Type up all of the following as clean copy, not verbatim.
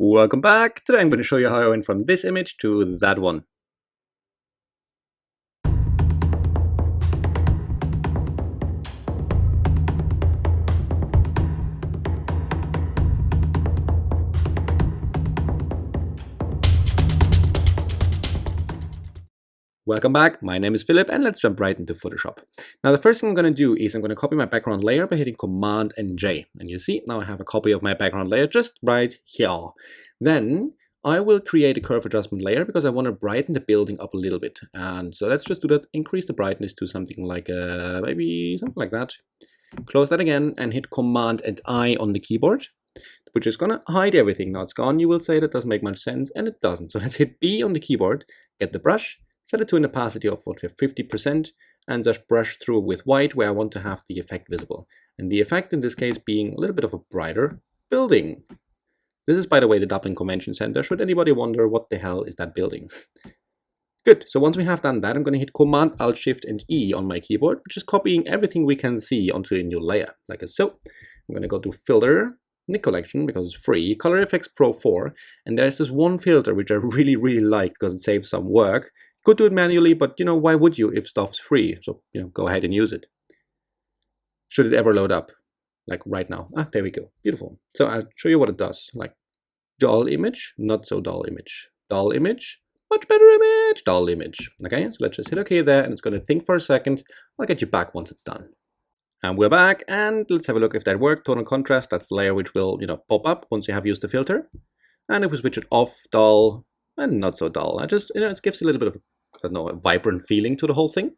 Welcome back. Today I'm going to show you how I went from this image to that one. Welcome back, my name is Phillip and let's jump right into Photoshop. Now the first thing I'm going to do is I'm going to copy my background layer by hitting Command and J. And you see, now I have a copy of my background layer just right here. Then I will create a curve adjustment layer because I want to brighten the building up a little bit. And so let's just do that, increase the brightness to something like, maybe something like that. Close that again and hit Command and I on the keyboard, which is going to hide everything. Now it's gone, you will say that doesn't make much sense, and it doesn't. So let's hit B on the keyboard, get the brush, set it to an opacity of 50%, and just brush through with white where I want to have the effect visible. And the effect in this case being a little bit of a brighter building. This is, by the way, the Dublin Convention Center, should anybody wonder what the hell is that building. Good, so once we have done that, I'm going to hit Command-Alt-Shift+E on my keyboard, which is copying everything we can see onto a new layer, like so. I'm going to go to Filter, New Collection, because it's free, Color Effects Pro 4, and there's this one filter which I really like because it saves some work. Could do it manually, but why would you if stuff's free? So go ahead and use it. Should it ever load up, like right now? Ah, there we go, beautiful. So I'll show you what it does. Like dull image, not so dull image, dull image, much better image, dull image. Okay, so let's just hit OK there, and it's going to think for a second. I'll get you back once it's done. And we're back, and let's have a look if that worked. Tonal contrast, that's the layer which will pop up once you have used the filter. And if we switch it off, dull, and not so dull. I just, it gives a little bit of, a vibrant feeling to the whole thing.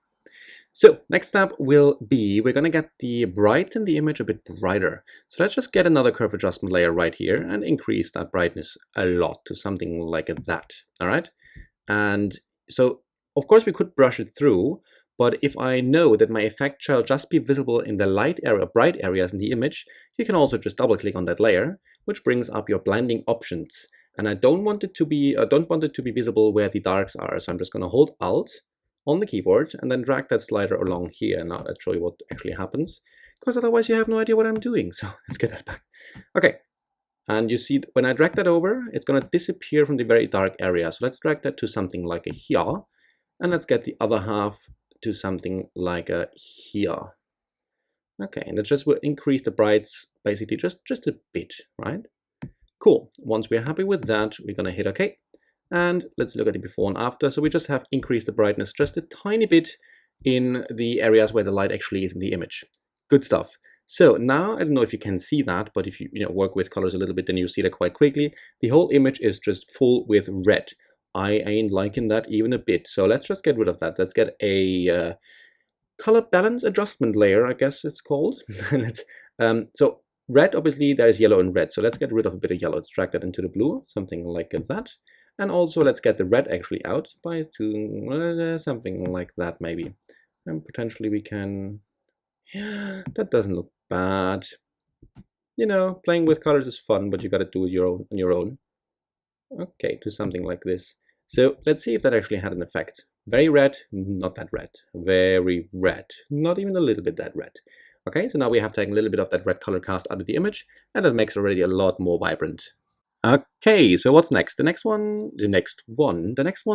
So next step will be, we're going to get the brighten the image a bit brighter. So let's just get another curve adjustment layer right here and increase that brightness a lot to something like that. All right. And so, of course, we could brush it through, but if I know that my effect shall just be visible in the light area, bright areas in the image, you can also just double click on that layer, which brings up your blending options. And I don't want it to be visible where the darks are. So I'm just going to hold Alt on the keyboard and then drag that slider along here. Now let's show you what actually happens, because otherwise you have no idea what I'm doing. So let's get that back. Okay. And you see when I drag that over, it's going to disappear from the very dark area. So let's drag that to something like a here. And let's get the other half to something like a here. Okay. And it just will increase the brights basically just a bit, right? Cool. Once we're happy with that, we're going to hit OK. And let's look at the before and after. So we just have increased the brightness just a tiny bit in the areas where the light actually is in the image. Good stuff. So now, I don't know if you can see that, but if you, work with colors a little bit, then you see that quite quickly. The whole image is just full with red. I ain't liking that even a bit. So let's just get rid of that. Let's get a color balance adjustment layer, I guess it's called. So red, obviously, there is yellow and red. So let's get rid of a bit of yellow. Let's drag that into the blue, something like that. And also, let's get the red actually out by something like that, maybe. And potentially we can... Yeah, that doesn't look bad. Playing with colors is fun, but you got to do it on your own. Okay, do something like this. So let's see if that actually had an effect. Very red, not that red. Very red, not even a little bit that red. Okay, so now we have taken a little bit of that red color cast out of the image, and that makes it already a lot more vibrant. Okay, so what's next? The next one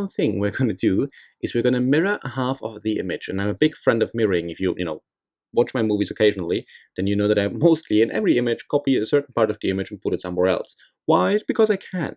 thing we're going to do is we're going to mirror half of the image. And I'm a big friend of mirroring. If you watch my movies occasionally, then you know that I mostly in every image copy a certain part of the image and put it somewhere else. Why? It's because I can.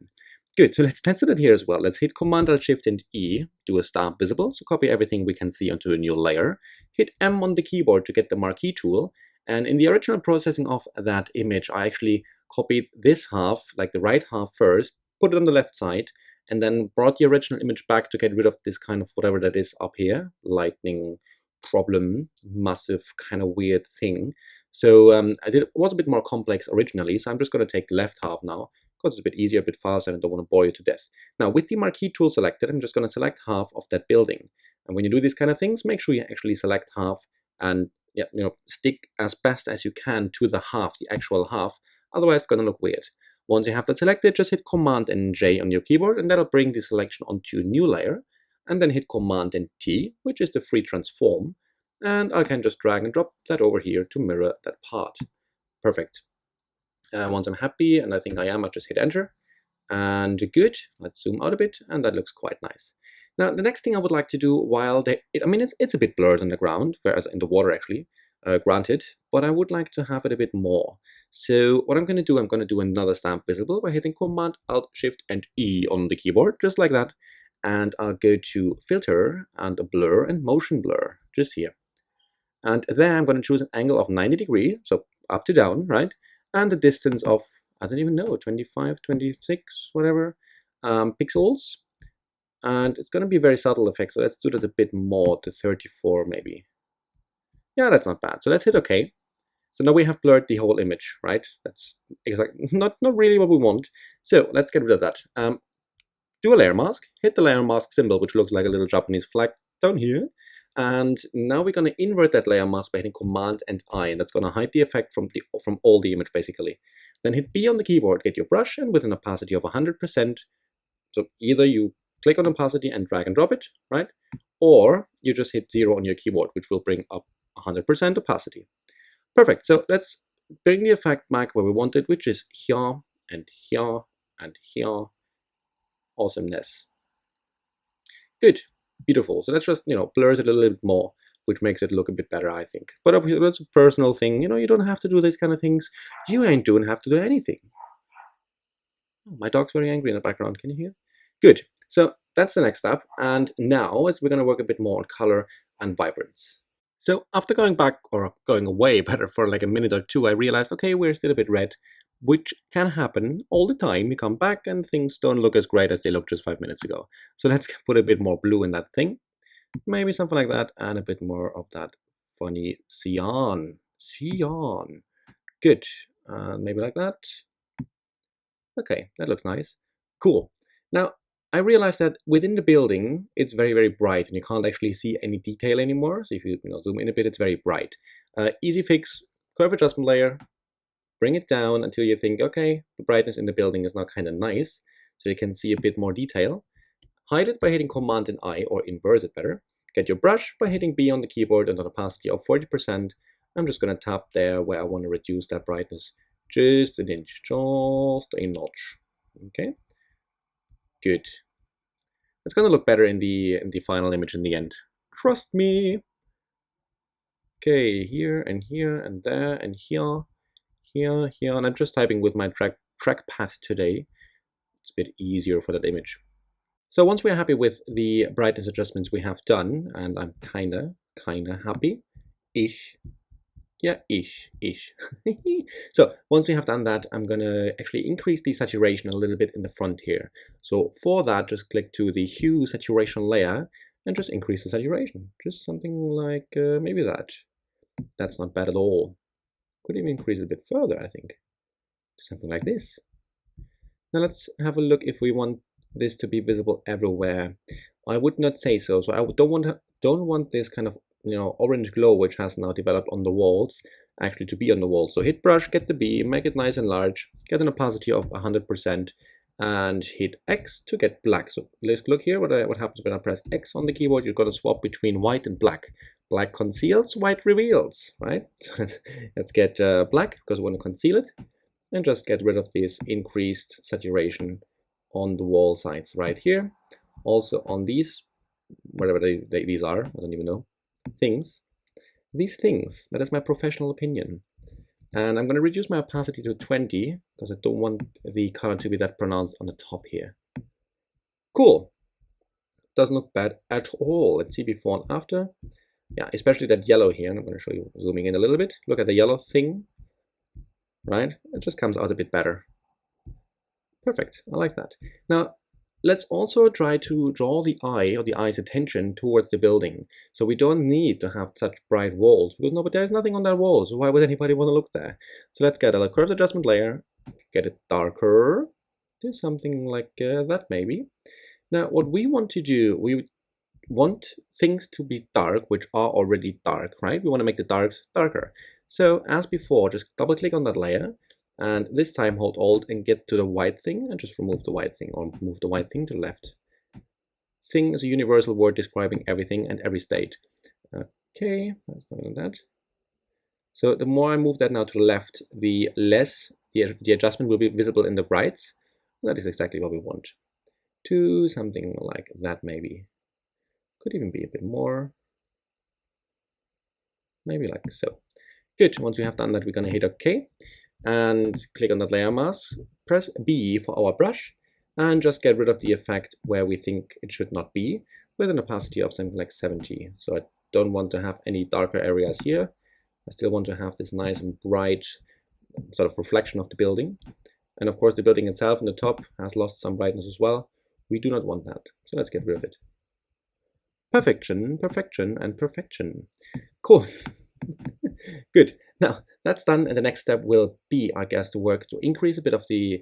Good, so let's do that here as well. Let's hit Command-Alt-Shift+E, do a stamp visible, so copy everything we can see onto a new layer. Hit M on the keyboard to get the marquee tool, and in the original processing of that image, I actually copied this half, like the right half first, put it on the left side, and then brought the original image back to get rid of this kind of whatever that is up here, lightning problem, massive kind of weird thing. So it was a bit more complex originally, so I'm just going to take the left half now, because it's a bit easier, a bit faster, and I don't want to bore you to death. Now, with the marquee tool selected, I'm just going to select half of that building. And when you do these kind of things, make sure you actually select half and stick as best as you can to the half, the actual half. Otherwise, it's going to look weird. Once you have that selected, just hit Command and J on your keyboard, and that'll bring the selection onto a new layer. And then hit Command and T, which is the free transform. And I can just drag and drop that over here to mirror that part. Perfect. Once I'm happy, and I think I am, I'll just hit Enter. And good. Let's zoom out a bit, and that looks quite nice. Now, the next thing I would like to do while I mean, it's a bit blurred on the ground, whereas in the water actually, granted, but I would like to have it a bit more. So what I'm going to do, I'm going to do another stamp visible by hitting Command-Alt-Shift+E on the keyboard, just like that. And I'll go to Filter and Blur and Motion Blur, just here. And there I'm going to choose an angle of 90 degrees, so up to down, right? And the distance of, I don't even know, 25, 26, whatever, pixels. And it's going to be a very subtle effect, so let's do that a bit more to 34 maybe. Yeah, that's not bad. So let's hit OK. So now we have blurred the whole image, right? That's exactly not really what we want. So let's get rid of that. Do a layer mask, hit the layer mask symbol, which looks like a little Japanese flag down here. And now we're going to invert that layer mask by hitting Command and I, and that's going to hide the effect from all the image basically. Then hit B on the keyboard, get your brush, and with an opacity of 100%. So either you click on opacity and drag and drop it, right? Or you just hit 0 on your keyboard, which will bring up 100% opacity. Perfect. So let's bring the effect back where we want it, which is here and here and here. Awesomeness. Good. Beautiful. So let's just, blurs it a little bit more, which makes it look a bit better, I think. But obviously, that's a personal thing. You don't have to do these kind of things. You don't have to do anything. Oh, my dog's very angry in the background. Can you hear? Good. So that's the next step. And now we're going to work a bit more on color and vibrance. So after going back, or going away better, for like a minute or two, I realized, okay, we're still a bit red, which can happen all the time. You come back and things don't look as great as they looked just 5 minutes ago. So let's put a bit more blue in that thing. Maybe something like that, and a bit more of that funny cyan. Cyan. Good. Maybe like that. Okay, that looks nice. Cool. Now, I realized that within the building, it's very, very bright, and you can't actually see any detail anymore. So if you, zoom in a bit, it's very bright. Easy fix, curve adjustment layer, bring it down until you think, okay, the brightness in the building is now kind of nice, so you can see a bit more detail. Hide it by hitting Command and I, or inverse it better. Get your brush by hitting B on the keyboard and an opacity of 40%. I'm just going to tap there where I want to reduce that brightness just an inch, just a notch. Okay. Good. It's going to look better in the final image in the end. Trust me. Okay, here and here and there and here, here, here. And I'm just typing with my trackpad today. It's a bit easier for that image. So once we're happy with the brightness adjustments we have done, and I'm kinda happy-ish. Yeah, ish. So once we have done that, I'm gonna actually increase the saturation a little bit in the front here. So for that, just click to the hue saturation layer and just increase the saturation. Just something like maybe that. That's not bad at all. Could even increase it a bit further, I think. Something like this. Now let's have a look if we want this to be visible everywhere. I would not say so. So I don't want this kind of orange glow which has now developed on the walls actually to be on the wall. So hit brush, get the B, make it nice and large, get an opacity of 100%, and hit X to get black. So let's look here what happens when I press X on the keyboard. You're going to swap between white and black. Black conceals, white reveals, right? So let's get black because we want to conceal it, and just get rid of this increased saturation on the wall sides right here. Also on these, whatever these are, I don't even know, things. These things, that is my professional opinion. And I'm going to reduce my opacity to 20 because I don't want the color to be that pronounced on the top here. Cool. Doesn't look bad at all. Let's see before and after. Yeah, especially that yellow here. And I'm going to show you zooming in a little bit. Look at the yellow thing, right? It just comes out a bit better. Perfect. I like that. Now, let's also try to draw the eye or the eye's attention towards the building. So we don't need to have such bright walls because there's nothing on that wall. So why would anybody want to look there? So let's get a curved adjustment layer, get it darker, do something like that maybe. Now, what we want to do, we want things to be dark, which are already dark, right? We want to make the darks darker. So as before, just double click on that layer. And this time hold Alt and get to the white thing and just remove the white thing, or move the white thing to the left. Thing is a universal word describing everything and every state. Okay, that's not like that. So the more I move that now to the left, the less the adjustment will be visible in the brights. That is exactly what we want. To something like that maybe. Could even be a bit more. Maybe like so. Good. Once we have done that, we're going to hit OK and click on that layer mask. Press B for our brush and just get rid of the effect where we think it should not be with an opacity of something like 70. So I don't want to have any darker areas here. I still want to have this nice and bright sort of reflection of the building. And of course, the building itself in the top has lost some brightness as well. We do not want that. So let's get rid of it. Perfection, perfection, and perfection. Cool. Good. Now that's done, and the next step will be, I guess, to work to increase a bit of the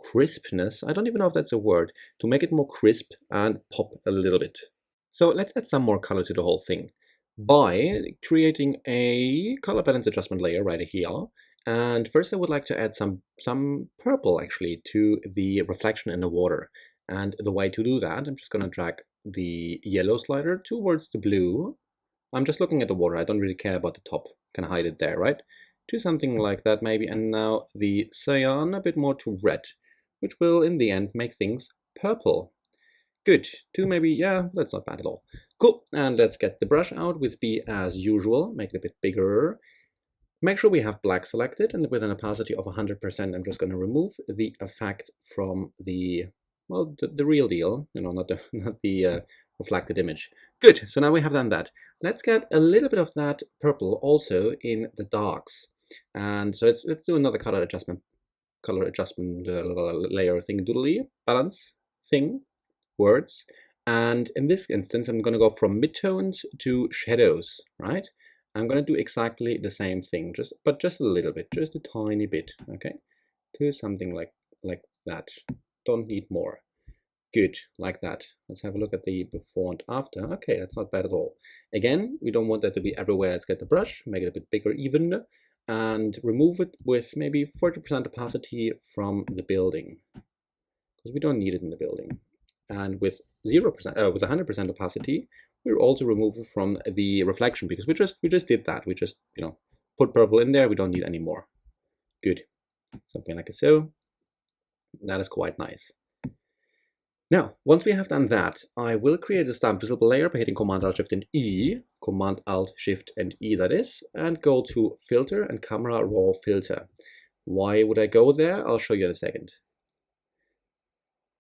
crispness. I don't even know if that's a word. To make it more crisp and pop a little bit. So let's add some more color to the whole thing by creating a color balance adjustment layer right here. And first, I would like to add some purple actually to the reflection in the water. And the way to do that, I'm just going to drag the yellow slider towards the blue. I'm just looking at the water. I don't really care about the top. Can hide it there, right? To something like that maybe. And now the cyan a bit more to red, which will in the end make things purple. Good. To maybe, yeah, that's not bad at all. Cool. And let's get the brush out with B as usual. Make it a bit bigger. Make sure we have black selected, and with an opacity of 100%, I'm just going to remove the effect from the, well, the real deal, you know, not the reflected image. Good, so now we have done that. Let's get a little bit of that purple also in the darks. And so let's do another color adjustment layer thing, doodly, balance, thing, words. And in this instance, I'm going to go from midtones to shadows, right? I'm going to do exactly the same thing, but just a little bit, just a tiny bit, okay? To something like that. Don't need more. Good, like that. Let's have a look at the before and after. Okay, that's not bad at all. Again, we don't want that to be everywhere. Let's get the brush, make it a bit bigger even, and remove it with maybe 40% opacity from the building, because we don't need it in the building. And with 100% opacity, we'll also remove it from the reflection, because we just did that. We just, you know, put purple in there. We don't need any more. Good. Something like so. That is quite nice. Now, once we have done that, I will create a stamp visible layer by hitting Command-Alt-Shift+E, Command-Alt-Shift+E that is, and go to Filter and Camera Raw Filter. Why would I go there? I'll show you in a second.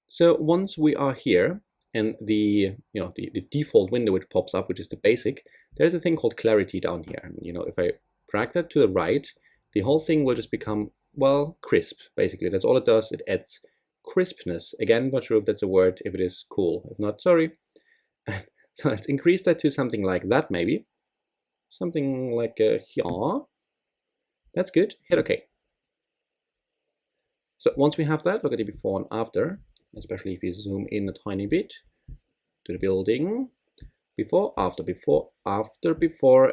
So once we are here in the default window which pops up, which is the basic, there's a thing called clarity down here. You know, if I drag that to the right, the whole thing will just become, well, crisp, basically. That's all it does. It adds crispness. Again, not sure if that's a word, if it is, cool. If not, sorry. So let's increase that to something like that, maybe. Something like here. That's good. Hit OK. So once we have that, look at the before and after, especially if you zoom in a tiny bit to the building. Before, after,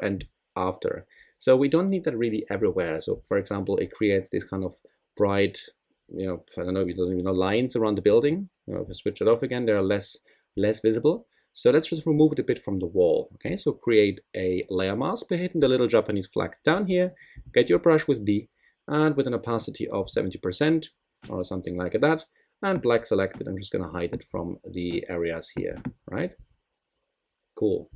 and after. So we don't need that really everywhere. So for example, it creates this kind of bright, you know, I don't know, we don't even know, lines around the building. You know, if I switch it off again, they're less visible. So let's just remove it a bit from the wall. Okay, so create a layer mask by hitting the little Japanese flag down here. Get your brush with B, and with an opacity of 70% or something like that, and black selected. I'm just going to hide it from the areas here, right? Cool.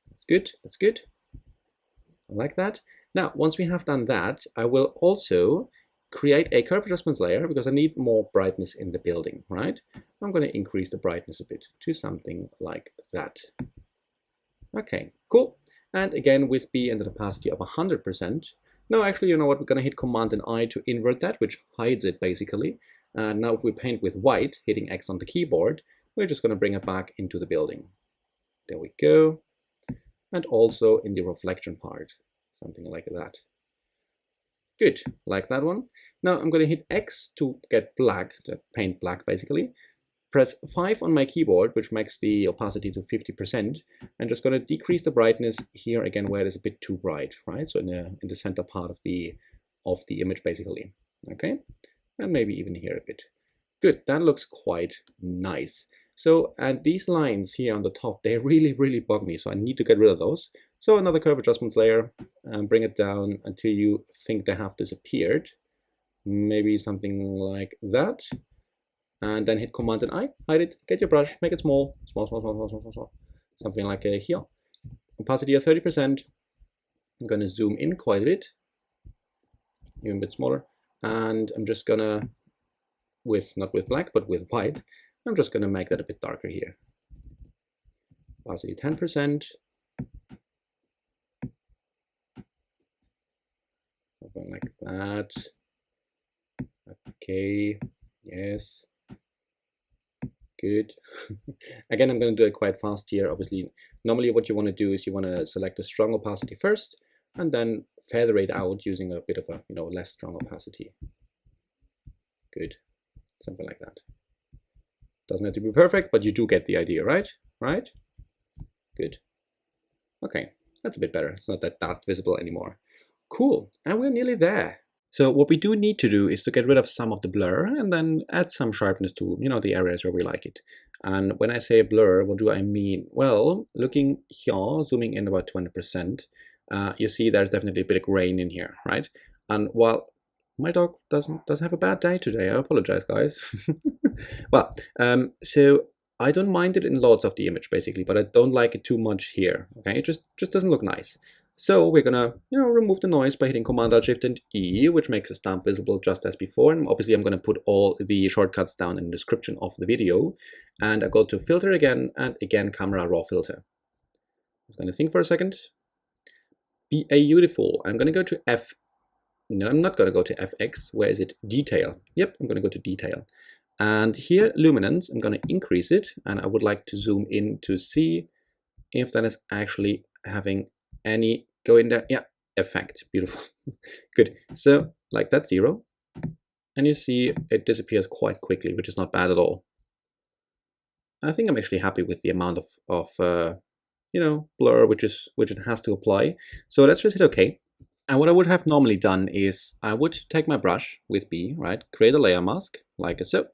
That's good. That's good. I like that. Now, once we have done that, I will also create a curve adjustments layer because I need more brightness in the building, right? I'm going to increase the brightness a bit to something like that. Okay, cool. And again, with B and an opacity of 100%. No, actually, you know what? We're going to hit Command and I to invert that, which hides it basically. And now if we paint with white, hitting X on the keyboard, we're just going to bring it back into the building. There we go. And also in the reflection part, something like that. Good, like that one. Now I'm going to hit X to get black, to paint black basically. Press 5 on my keyboard, which makes the opacity to 50%. I'm just going to decrease the brightness here again where it is a bit too bright, right? So in the center part of the image basically. Okay, and maybe even here a bit. Good, that looks quite nice. So, and these lines here on the top, they really bug me, so I need to get rid of those. So another curve adjustment layer, and bring it down until you think they have disappeared. maybe something like that. And then hit Command and I, hide it, get your brush, make it small, small. Something like here. Opacity of 30%. I'm going to zoom in quite a bit, even a bit smaller. And I'm just going to, not with black, but with white, I'm just going to make that a bit darker here. Opacity 10%. Something like that. Okay, yes. Good. Again, I'm going to do it quite fast here. Obviously, normally what you want to do is you want to select a strong opacity first and then feather it out using a bit of a, less strong opacity. Good. Something like that. Doesn't have to be perfect, but you do get the idea, right? Right? Good. Okay, that's a bit better. It's not that visible anymore. Cool, and we're nearly there. So what we do need to do is to get rid of some of the blur and then add some sharpness to, the areas where we like it. And when I say blur, what do I mean? Well, looking here, zooming in about 20%, you see there's definitely a bit of grain in here, right? And while my dog doesn't have a bad day today, I apologize, guys. Well, so I don't mind it in lots of the image basically, but I don't like it too much here. Okay, it just doesn't look nice. So we're gonna, remove the noise by hitting Command-Alt-Shift+E, which makes the stamp visible just as before. And obviously I'm gonna put all the shortcuts down in the description of the video. And I go to Filter again, and again, Camera Raw Filter. I'm gonna think for a second. Be beautiful. I'm gonna go to no, I'm not gonna go to FX. Where is it? Detail. Yep, I'm gonna go to Detail. And here, luminance, I'm gonna increase it. And I would like to zoom in to see if that is actually having any go in there. Yeah, effect. Beautiful. Good. So like that's 0. And you see it disappears quite quickly, which is not bad at all. I think I'm actually happy with the amount of blur which it has to apply. So let's just hit OK. And what I would have normally done is I would take my brush with B, right? Create a layer mask like so.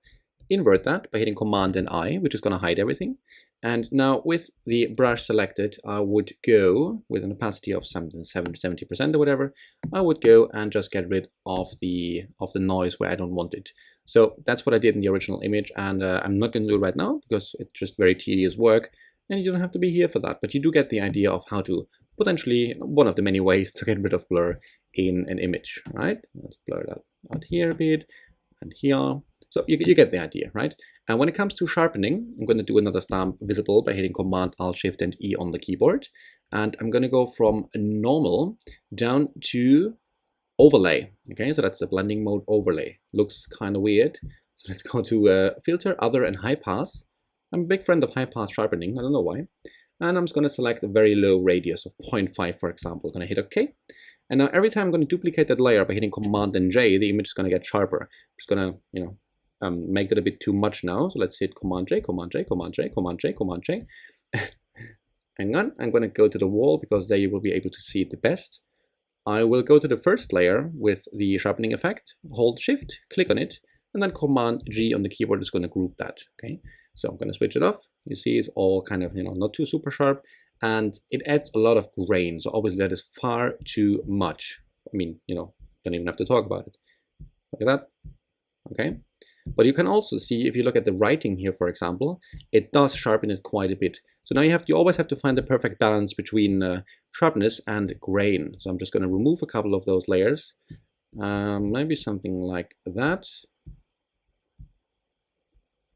Invert that by hitting Command and I, which is going to hide everything. And now with the brush selected, I would go with an opacity of something 70% or whatever. I would go and just get rid of the noise where I don't want it. So that's what I did in the original image, and I'm not going to do it right now because it's just very tedious work, and you don't have to be here for that. But you do get the idea of how to potentially one of the many ways to get rid of blur in an image, right? Let's blur that out here a bit and here. So you get the idea, right? And when it comes to sharpening, I'm going to do another stamp visible by hitting Command-Alt-Shift+E on the keyboard. And I'm going to go from normal down to overlay. Okay, so that's the blending mode overlay. Looks kind of weird. So let's go to filter, other, and high pass. I'm a big friend of high pass sharpening. I don't know why. And I'm just going to select a very low radius of 0.5, for example. I'm going to hit OK. And now every time I'm going to duplicate that layer by hitting Command and J, the image is going to get sharper. I'm just going to, make that a bit too much now. So let's hit Command J, Command J, Command J, Command J, Command J. Hang on, I'm going to go to the wall because there you will be able to see it the best. I will go to the first layer with the sharpening effect, hold Shift, click on it, and then Command G on the keyboard is going to group that. Okay, so I'm going to switch it off. You see it's all kind of, not too super sharp, and it adds a lot of grain. So obviously that is far too much. I mean, don't even have to talk about it. Look at that. Okay. But you can also see, if you look at the writing here, for example, it does sharpen it quite a bit. So now you always have to find the perfect balance between sharpness and grain. So I'm just going to remove a couple of those layers. Maybe something like that.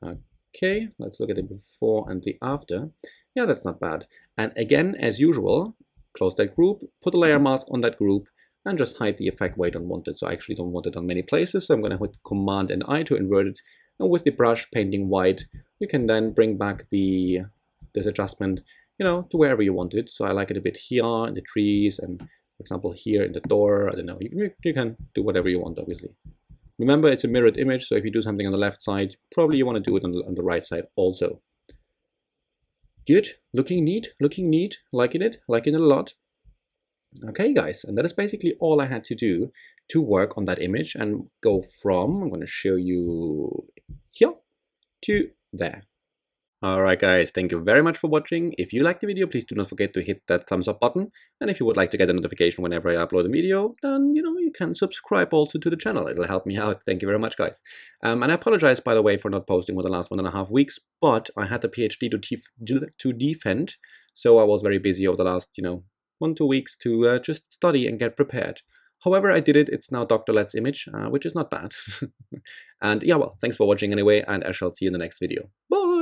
Okay, let's look at the before and the after. Yeah, that's not bad. And again, as usual, close that group, put a layer mask on that group, and just hide the effect where I don't want it. So I actually don't want it on many places, so I'm going to hit Command and I to invert it. And with the brush painting white, you can then bring back this adjustment, to wherever you want it. So I like it a bit here in the trees, and for example here in the door. I don't know. You can do whatever you want, obviously. Remember, it's a mirrored image, so if you do something on the left side, probably you want to do it on the right side also. Good, looking neat, liking it a lot. Okay guys, and that is basically all I had to do to work on that image and go from, I'm going to show you here, to there. Alright guys, thank you very much for watching. If you liked the video, please do not forget to hit that thumbs up button. And if you would like to get a notification whenever I upload a video, then you can subscribe also to the channel. It'll help me out. Thank you very much guys. And I apologize by the way for not posting for the last 1.5 weeks, but I had the PhD to defend, so I was very busy over the last 1-2 weeks to just study and get prepared. However, I did it. It's now Dr. Let's image, which is not bad. And yeah, well, thanks for watching anyway, and I shall see you in the next video. Bye!